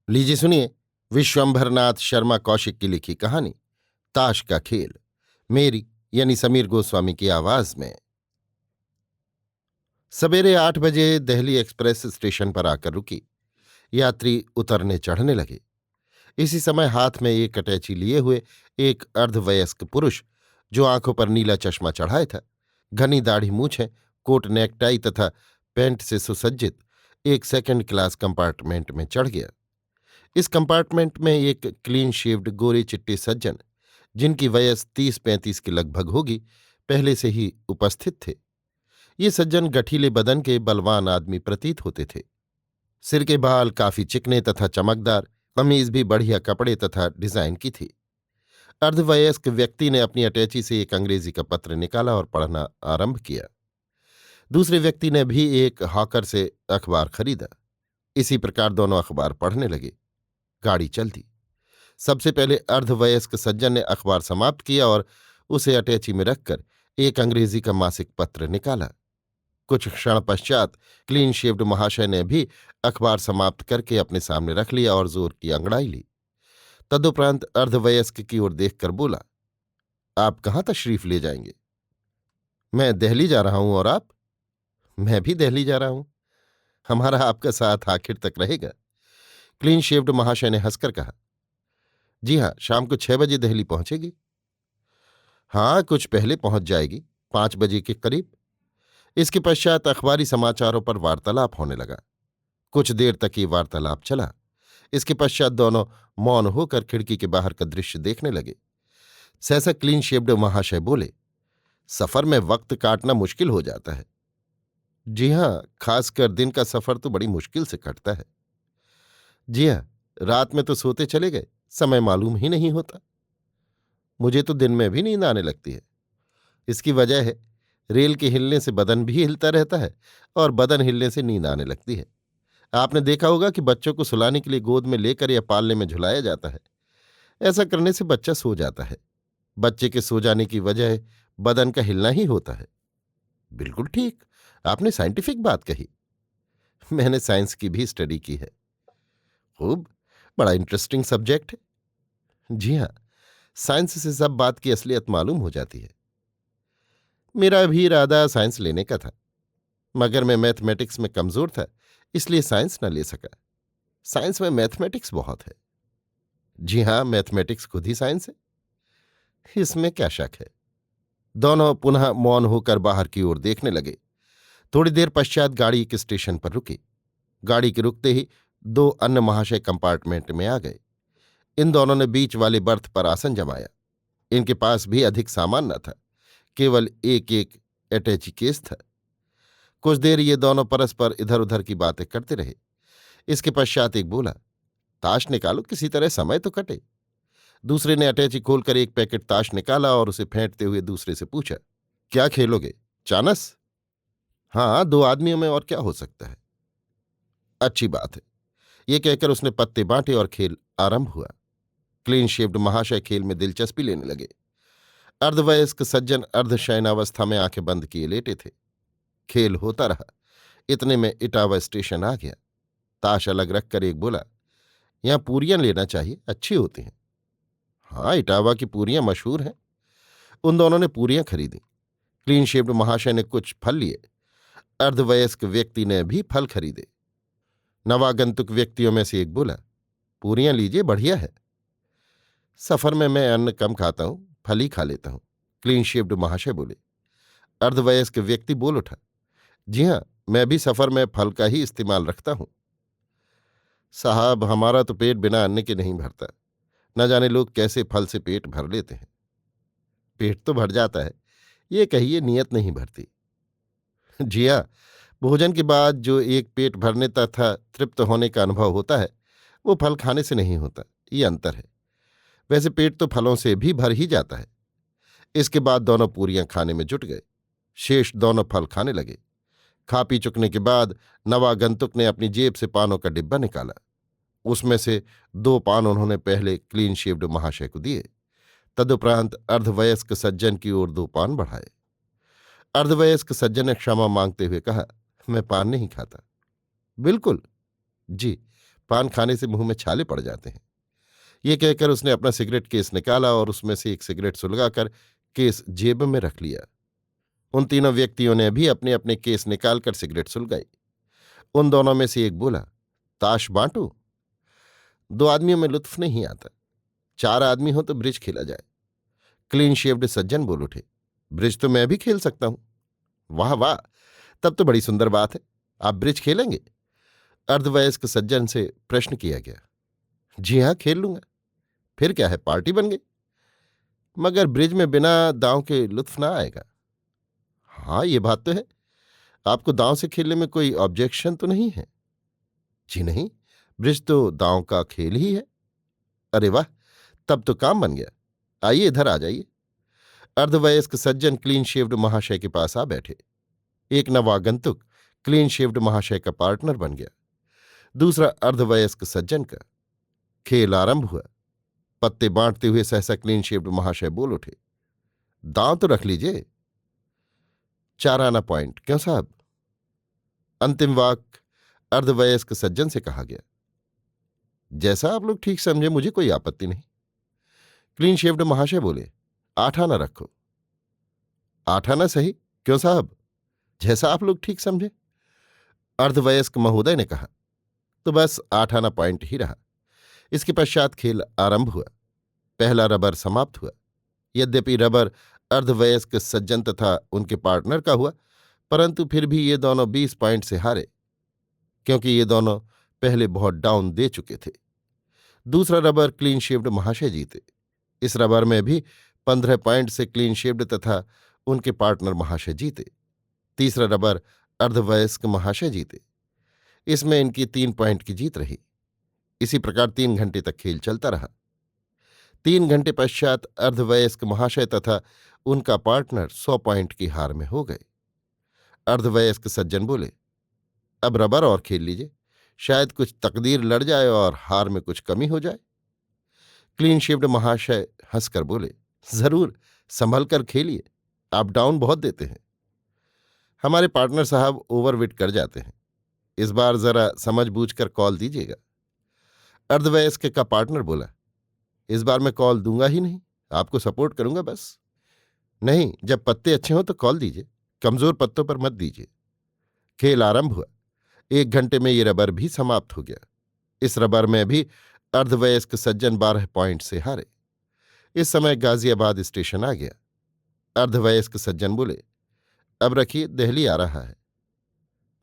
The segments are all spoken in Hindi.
लीजिए सुनिए विश्वंभरनाथ शर्मा कौशिक की लिखी कहानी ताश का खेल। मेरी यानी समीर गोस्वामी की आवाज में। सवेरे 8 बजे दिल्ली एक्सप्रेस स्टेशन पर आकर रुकी। यात्री उतरने चढ़ने लगे। इसी समय हाथ में एक अटैची लिए हुए एक अर्धवयस्क पुरुष, जो आंखों पर नीला चश्मा चढ़ाए था, घनी दाढ़ी मूछें, कोट नेकटाई तथा पैंट से सुसज्जित, एक सेकंड क्लास कंपार्टमेंट में चढ़ गया। इस कंपार्टमेंट में एक क्लीन शेव्ड गोरे चिट्टे सज्जन, जिनकी वयस 30-35 के लगभग होगी, पहले से ही उपस्थित थे। ये सज्जन गठीले बदन के बलवान आदमी प्रतीत होते थे। सिर के बाल काफी चिकने तथा चमकदार, कमीज भी बढ़िया कपड़े तथा डिजाइन की थी। अर्धवयस्क व्यक्ति ने अपनी अटैची से एक अंग्रेजी का पत्र निकाला और पढ़ना आरंभ किया। दूसरे व्यक्ति ने भी एक हॉकर से अखबार खरीदा। इसी प्रकार दोनों अखबार पढ़ने लगे। गाड़ी चल दी। सबसे पहले अर्धवयस्क सज्जन ने अखबार समाप्त किया और उसे अटैची में रखकर एक अंग्रेजी का मासिक पत्र निकाला। कुछ क्षण पश्चात क्लीन शेव्ड महाशय ने भी अखबार समाप्त करके अपने सामने रख लिया और जोर की अंगड़ाई ली। तदुपरांत अर्धवयस्क की ओर देखकर बोला, आप कहाँ तशरीफ ले जाएंगे? मैं दिल्ली जा रहा हूं। और आप? मैं भी दिल्ली जा रहा हूं। हमारा आपका साथ आखिर तक रहेगा। क्लीन शेव्ड महाशय ने हंसकर कहा, जी हाँ, शाम को 6 बजे दिल्ली पहुंचेगी। हाँ, कुछ पहले पहुंच जाएगी, 5 बजे के करीब। इसके पश्चात अखबारी समाचारों पर वार्तालाप होने लगा। कुछ देर तक ये वार्तालाप चला। इसके पश्चात दोनों मौन होकर खिड़की के बाहर का दृश्य देखने लगे। सहसा क्लीन शेव्ड महाशय बोले, सफर में वक्त काटना मुश्किल हो जाता है। जी हाँ, खासकर दिन का सफर तो बड़ी मुश्किल से कटता है। जी हाँ, रात में तो सोते चले गए, समय मालूम ही नहीं होता। मुझे तो दिन में भी नींद आने लगती है। इसकी वजह है, रेल के हिलने से बदन भी हिलता रहता है और बदन हिलने से नींद आने लगती है। आपने देखा होगा कि बच्चों को सुलाने के लिए गोद में लेकर या पालने में झुलाया जाता है। ऐसा करने से बच्चा सो जाता है। बच्चे के सो जाने की वजह बदन का हिलना ही होता है। बिल्कुल ठीक, आपने साइंटिफिक बात कही। मैंने साइंस की भी स्टडी की है। खूब, बड़ा इंटरेस्टिंग सब्जेक्ट है। जी हाँ, साइंस से सब बात की असलियत मालूम हो जाती है। मेरा भी इरादा साइंस लेने का था, मगर मैं मैथमेटिक्स में कमजोर था, इसलिए साइंस न ले सका। साइंस में मैथमेटिक्स बहुत है। जी हाँ, मैथमेटिक्स खुद ही साइंस है, इसमें क्या शक है। दोनों पुनः मौन होकर बाहर की ओर देखने लगे। थोड़ी देर पश्चात गाड़ी एक स्टेशन पर रुकी। गाड़ी के रुकते ही दो अन्य महाशय कंपार्टमेंट में आ गए। इन दोनों ने बीच वाले बर्थ पर आसन जमाया। इनके पास भी अधिक सामान न था, केवल एक एक अटैची केस था। कुछ देर ये दोनों परस्पर इधर उधर की बातें करते रहे। इसके पश्चात एक बोला, ताश निकालो, किसी तरह समय तो कटे। दूसरे ने अटैची खोलकर एक पैकेट ताश निकाला और उसे फेंटते हुए दूसरे से पूछा, क्या खेलोगे, चानस? हाँ, 2 आदमियों में और क्या हो सकता है। अच्छी बात है। ये कहकर उसने पत्ते बांटे और खेल आरंभ हुआ। क्लीन शेव्ड महाशय खेल में दिलचस्पी लेने लगे। अर्धवयस्क सज्जन अर्धशयनावस्था में आंखें बंद किए लेटे थे। खेल होता रहा। इतने में इटावा स्टेशन आ गया। ताश अलग रखकर एक बोला, यहां पूरियां लेना चाहिए, अच्छी होती हैं। हाँ, इटावा की पूरियां मशहूर हैं। उन दोनों ने पूरियां खरीदी। क्लीन शेव्ड महाशय ने कुछ फल लिए। अर्धवयस्क व्यक्ति ने भी फल खरीदे। नवागंतुक व्यक्तियों में से एक बोला, पूरियां लीजिए, बढ़िया है। सफर में मैं अन्न कम खाता हूं, फल ही खा लेता हूं, क्लीन शेव्ड महाशय बोले। अर्धवयस्क व्यक्ति बोल उठा, जी हां, मैं भी सफर में फल का ही इस्तेमाल रखता हूं। साहब, हमारा तो पेट बिना अन्न के नहीं भरता। न जाने लोग कैसे फल से पेट भर लेते हैं। पेट तो भर जाता है, ये कहिए नियत नहीं भरती। जी हाँ, भोजन के बाद जो एक पेट भरने तथा तृप्त होने का अनुभव होता है, वो फल खाने से नहीं होता, ये अंतर है। वैसे पेट तो फलों से भी भर ही जाता है। इसके बाद दोनों पूरियां खाने में जुट गए। शेष दोनों फल खाने लगे। खा पी चुकने के बाद नवागंतुक ने अपनी जेब से पानों का डिब्बा निकाला। उसमें से 2 पान उन्होंने पहले क्लीन शेव्ड महाशय को दिए। तदुपरांत अर्धवयस्क सज्जन की ओर 2 पान बढ़ाए। अर्धवयस्क सज्जन ने क्षमा मांगते हुए कहा, मैं पान नहीं खाता। बिल्कुल। जी, पान खाने से मुंह में छाले पड़ जाते हैं। ये कहकर उसने अपना सिगरेट केस निकाला और उसमें से एक सिगरेट सुलगाकर केस जेब में रख लिया। उन तीनों व्यक्तियों ने भी अपने अपने केस निकालकर सिगरेट सुलगाई। उन दोनों में से एक बोला, ताश बांटू? दो आदमियों में लुत्फ नहीं आता, चार आदमी हो तो ब्रिज खेला जाए। क्लीन शेव्ड सज्जन बोल उठे, ब्रिज तो मैं भी खेल सकता हूं। वाह वाह, तब तो बड़ी सुंदर बात है, आप ब्रिज खेलेंगे? अर्धवयस्क सज्जन से प्रश्न किया गया। जी हां, खेल लूंगा। फिर क्या है, पार्टी बन गई। मगर ब्रिज में बिना दांव के लुत्फ ना आएगा। हाँ, ये बात तो है। आपको दांव से खेलने में कोई ऑब्जेक्शन तो नहीं है? जी नहीं, ब्रिज तो दांव का खेल ही है। अरे वाह, तब तो काम बन गया। आइए, इधर आ जाइए। अर्धवयस्क सज्जन क्लीन शेव्ड महाशय के पास आ बैठे। एक नवागंतुक क्लीन शेव्ड महाशय का पार्टनर बन गया, दूसरा अर्धवयस्क सज्जन का। खेल आरंभ हुआ। पत्ते बांटते हुए सहसा क्लीन शेव्ड महाशय बोल उठे, दांव तो रख लीजिए। 4 आना पॉइंट क्यों साहब? अंतिम वाक्य अर्धवयस्क सज्जन से कहा गया। जैसा आप लोग ठीक समझे, मुझे कोई आपत्ति नहीं। क्लीन शेव्ड महाशय बोले, 8 आना रखो। 8 आना सही क्यों साहब? जैसा आप लोग ठीक समझे। अर्धवयस्क महोदय ने कहा। तो बस 8 आना पॉइंट ही रहा। इसके पश्चात खेल आरंभ हुआ। पहला रबर समाप्त हुआ। यद्यपि रबर अर्धवयस्क सज्जन तथा उनके पार्टनर का हुआ, परंतु फिर भी ये दोनों 20 पॉइंट से हारे, क्योंकि ये दोनों पहले बहुत डाउन दे चुके थे। दूसरा रबर क्लीन शेव्ड महाशय जीते। इस रबर में भी 15 पॉइंट से क्लीन शेव्ड तथा उनके पार्टनर महाशय जीते। तीसरा रबर अर्धवयस्क महाशय जीते। इसमें इनकी 3 पॉइंट की जीत रही। इसी प्रकार 3 घंटे तक खेल चलता रहा। 3 घंटे पश्चात अर्धवयस्क महाशय तथा उनका पार्टनर 100 पॉइंट की हार में हो गए। अर्धवयस्क सज्जन बोले, अब रबर और खेल लीजिए, शायद कुछ तकदीर लड़ जाए और हार में कुछ कमी हो जाए। क्लीन शेव्ड महाशय हंसकर बोले, जरूर, संभल कर खेलिए, आप डाउन बहुत देते हैं। हमारे पार्टनर साहब ओवरविट कर जाते हैं, इस बार जरा समझ बूझकर कॉल दीजिएगा। अर्धवयस्क का पार्टनर बोला, इस बार मैं कॉल दूंगा ही नहीं, आपको सपोर्ट करूंगा बस। नहीं, जब पत्ते अच्छे हों तो कॉल दीजिए, कमजोर पत्तों पर मत दीजिए। खेल आरंभ हुआ। 1 घंटे में ये रबर भी समाप्त हो गया। इस रबर में भी अर्धवयस्क सज्जन 12 पॉइंट से हारे। इस समय गाजियाबाद स्टेशन आ गया। अर्धवयस्क सज्जन बोले, अब रखिए, दिल्ली आ रहा है।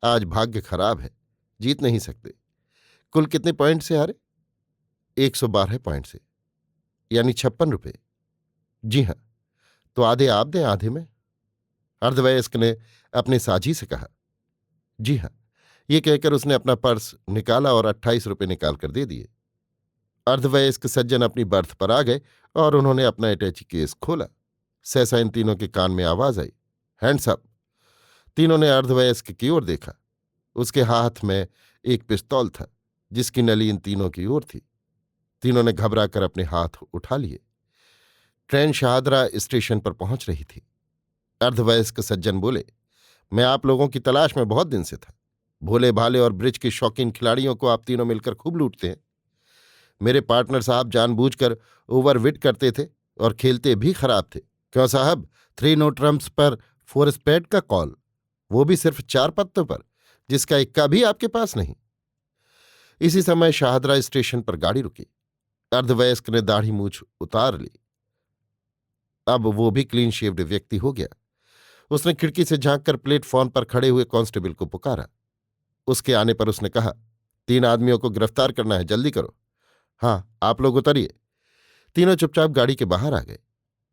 आज भाग्य खराब है, जीत नहीं सकते। कुल कितने पॉइंट से हारे? 112 पॉइंट से, यानी 56 रुपये। जी हां, तो आधे आप दें, आधे में। अर्धवयस्क ने अपने साझी से कहा। जी हां, ये कहकर उसने अपना पर्स निकाला और 28 रुपये निकालकर दे दिए। अर्धवयस्क सज्जन अपनी बर्थ पर आ गए और उन्होंने अपना अटैची केस खोला। सहसा इन तीनों के कान में आवाज आई, हैंड्स अप। तीनों ने अर्धवयस्क की ओर देखा। उसके हाथ में एक पिस्तौल था, जिसकी नली इन तीनों की ओर थी। तीनों ने घबराकर अपने हाथ उठा लिए। ट्रेन शाहदरा स्टेशन पर पहुंच रही थी। अर्धवयस्क सज्जन बोले, मैं आप लोगों की तलाश में बहुत दिन से था। भोले भाले और ब्रिज के शौकीन खिलाड़ियों को आप तीनों मिलकर खूब लूटते हैं। मेरे पार्टनर साहब जानबूझकर ओवरविट करते थे और खेलते भी खराब थे। क्यों साहब, 3 नो ट्रम्प्स पर 4 स्पेड का कॉल, वो भी सिर्फ 4 पत्तों पर, जिसका इक्का भी आपके पास नहीं। इसी समय शाहदरा स्टेशन पर गाड़ी रुकी। अर्धवयस्क ने दाढ़ी मूछ उतार ली। अब वो भी क्लीन शेव्ड व्यक्ति हो गया। उसने खिड़की से झांककर प्लेटफॉर्म पर खड़े हुए कांस्टेबल को पुकारा। उसके आने पर उसने कहा, 3 आदमियों को गिरफ्तार करना है, जल्दी करो। हाँ, आप लोग उतरिए। तीनों चुपचाप गाड़ी के बाहर आ गए।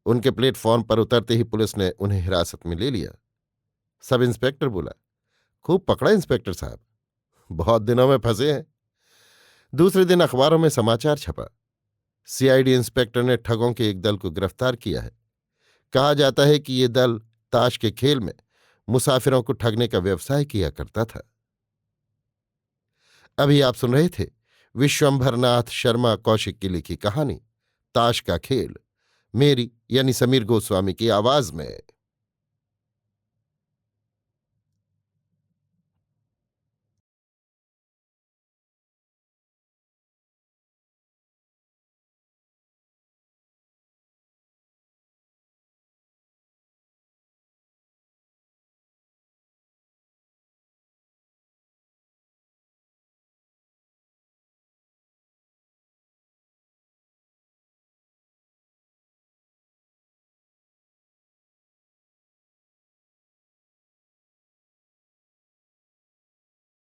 उनके प्लेटफॉर्म पर उतरते ही पुलिस ने उन्हें हिरासत में ले लिया। सब इंस्पेक्टर बोला, खूब पकड़ा इंस्पेक्टर साहब, बहुत दिनों में फंसे हैं। दूसरे दिन अखबारों में समाचार छपा, सीआईडी इंस्पेक्टर ने ठगों के एक दल को गिरफ्तार किया है। कहा जाता है कि ये दल ताश के खेल में मुसाफिरों को ठगने का व्यवसाय किया करता था। अभी आप सुन रहे थे विश्वंभरनाथ शर्मा कौशिक की लिखी कहानी ताश का खेल, मेरी यानी समीर गोस्वामी की आवाज में।